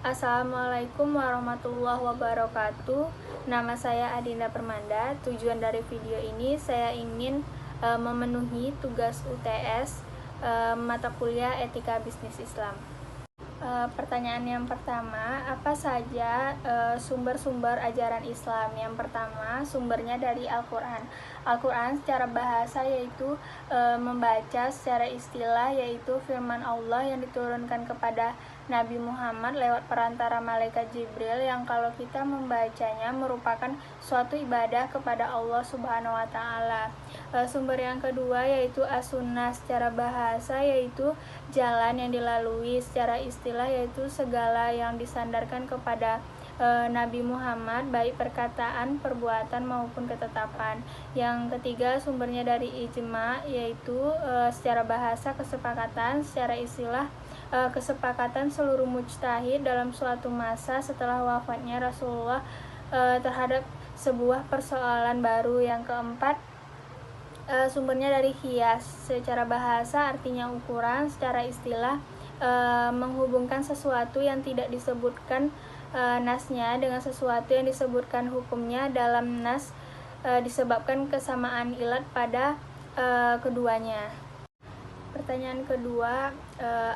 Assalamualaikum warahmatullahi wabarakatuh. Nama saya Adinda Permanda. Tujuan dari video ini saya ingin memenuhi tugas UTS mata kuliah Etika Bisnis Islam. Pertanyaan yang pertama, apa saja sumber-sumber ajaran Islam? Yang pertama, sumbernya dari Al-Quran. Al-Quran secara bahasa yaitu membaca, secara istilah yaitu firman Allah yang diturunkan kepada Nabi Muhammad lewat perantara malaikat Jibril, yang kalau kita membacanya merupakan suatu ibadah kepada Allah Subhanahu wa Ta'ala. Sumber yang kedua yaitu as-sunnah, secara bahasa yaitu jalan yang dilalui, secara istilah yaitu segala yang disandarkan kepada Nabi Muhammad, baik perkataan, perbuatan maupun ketetapan. Yang ketiga sumbernya dari ijma, yaitu secara bahasa kesepakatan, secara istilah kesepakatan seluruh mujtahid dalam suatu masa setelah wafatnya Rasulullah terhadap sebuah persoalan baru. Yang keempat sumbernya dari qiyas, secara bahasa artinya ukuran, secara istilah menghubungkan sesuatu yang tidak disebutkan nasnya dengan sesuatu yang disebutkan hukumnya dalam nas disebabkan kesamaan ilat pada keduanya. Pertanyaan kedua,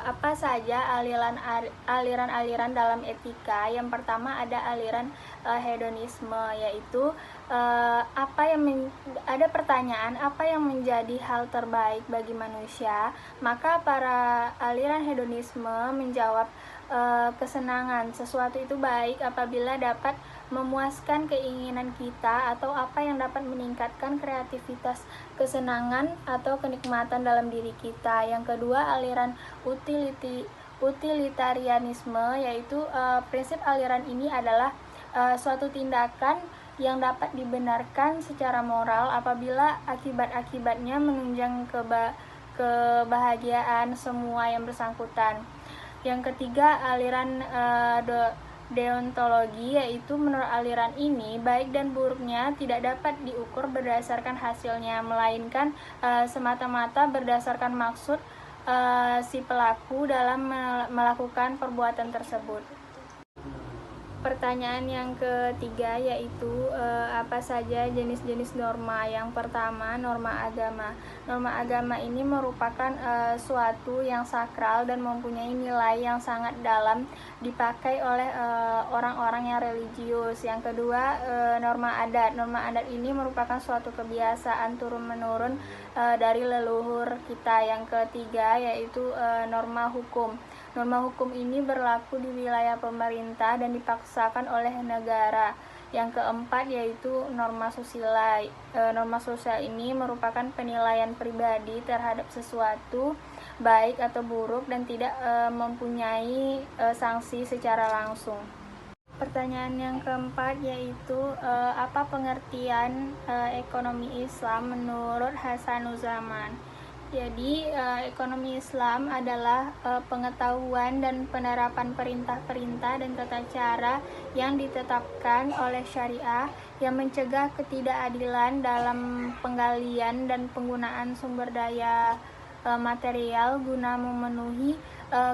apa saja aliran-aliran dalam etika? Yang pertama ada aliran hedonisme, yaitu ada pertanyaan apa yang menjadi hal terbaik bagi manusia, maka para aliran hedonisme menjawab kesenangan. Sesuatu itu baik apabila dapat memuaskan keinginan kita atau apa yang dapat meningkatkan kreativitas, kesenangan atau kenikmatan dalam diri kita. Yang kedua aliran utilitarianisme, yaitu prinsip aliran ini adalah suatu tindakan yang dapat dibenarkan secara moral apabila akibat-akibatnya menunjang kebahagiaan semua yang bersangkutan. Yang ketiga aliran deontologi, yaitu menurut aliran ini baik dan buruknya tidak dapat diukur berdasarkan hasilnya, melainkan semata-mata berdasarkan maksud si pelaku dalam melakukan perbuatan tersebut. Pertanyaan yang ketiga yaitu apa saja jenis-jenis norma? Yang pertama, norma agama. Norma agama ini merupakan suatu yang sakral dan mempunyai nilai yang sangat dalam dipakai oleh orang-orang yang religius. Yang kedua, norma adat. Norma adat ini merupakan suatu kebiasaan turun-menurun dari leluhur kita. Yang ketiga yaitu norma hukum. Norma hukum ini berlaku di wilayah pemerintah dan dipaksakan oleh negara. Yang keempat yaitu norma susila. Norma sosial ini merupakan penilaian pribadi terhadap sesuatu baik atau buruk dan tidak mempunyai sanksi secara langsung. Pertanyaan yang keempat yaitu apa pengertian ekonomi Islam menurut Hasanuzzaman? Jadi ekonomi Islam adalah pengetahuan dan penerapan perintah-perintah dan tata cara yang ditetapkan oleh syariah yang mencegah ketidakadilan dalam penggalian dan penggunaan sumber daya material guna memenuhi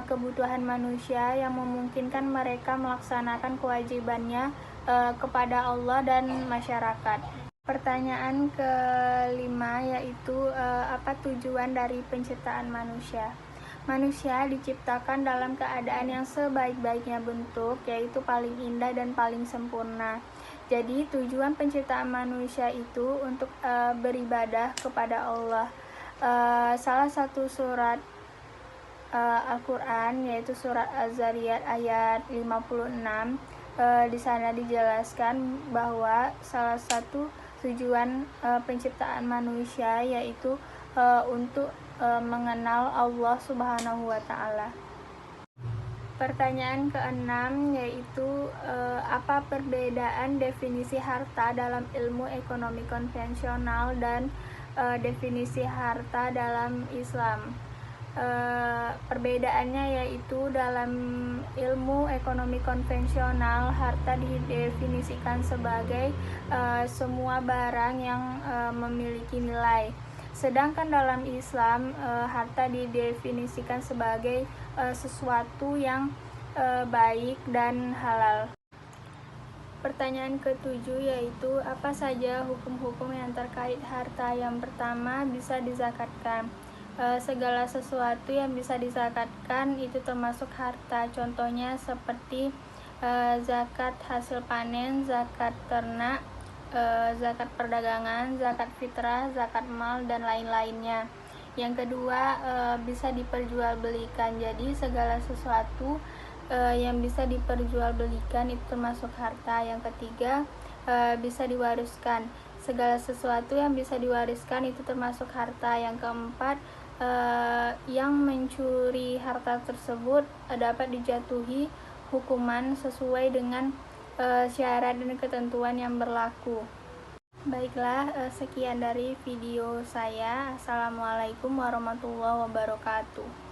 kebutuhan manusia yang memungkinkan mereka melaksanakan kewajibannya kepada Allah dan masyarakat. Pertanyaan kelima yaitu apa tujuan dari penciptaan manusia? Manusia diciptakan dalam keadaan yang sebaik-baiknya bentuk, yaitu paling indah dan paling sempurna. Jadi tujuan penciptaan manusia itu untuk beribadah kepada Allah. Salah satu surat Al-Quran yaitu surat Az-Zariyat ayat 56. Di sana dijelaskan bahwa salah satu tujuan penciptaan manusia yaitu untuk mengenal Allah Subhanahu wa Ta'ala. Pertanyaan keenam yaitu apa perbedaan definisi harta dalam ilmu ekonomi konvensional dan definisi harta dalam Islam? Perbedaannya yaitu dalam ilmu ekonomi konvensional harta didefinisikan sebagai semua barang yang memiliki nilai, sedangkan dalam Islam harta didefinisikan sebagai sesuatu yang baik dan halal. Pertanyaan ketujuh yaitu apa saja hukum-hukum yang terkait harta. Yang pertama, bisa dizakatkan. Segala sesuatu yang bisa dizakatkan itu termasuk harta. Contohnya seperti zakat hasil panen, zakat ternak, zakat perdagangan, zakat fitrah, zakat mal, dan lain-lainnya. Yang kedua, bisa diperjualbelikan. Jadi segala sesuatu yang bisa diperjualbelikan itu termasuk harta. Yang ketiga, bisa diwariskan. Segala sesuatu yang bisa diwariskan itu termasuk harta. Yang keempat, yang mencuri harta tersebut dapat dijatuhi hukuman sesuai dengan syarat dan ketentuan yang berlaku. Baiklah, sekian dari video saya. Assalamualaikum warahmatullahi wabarakatuh.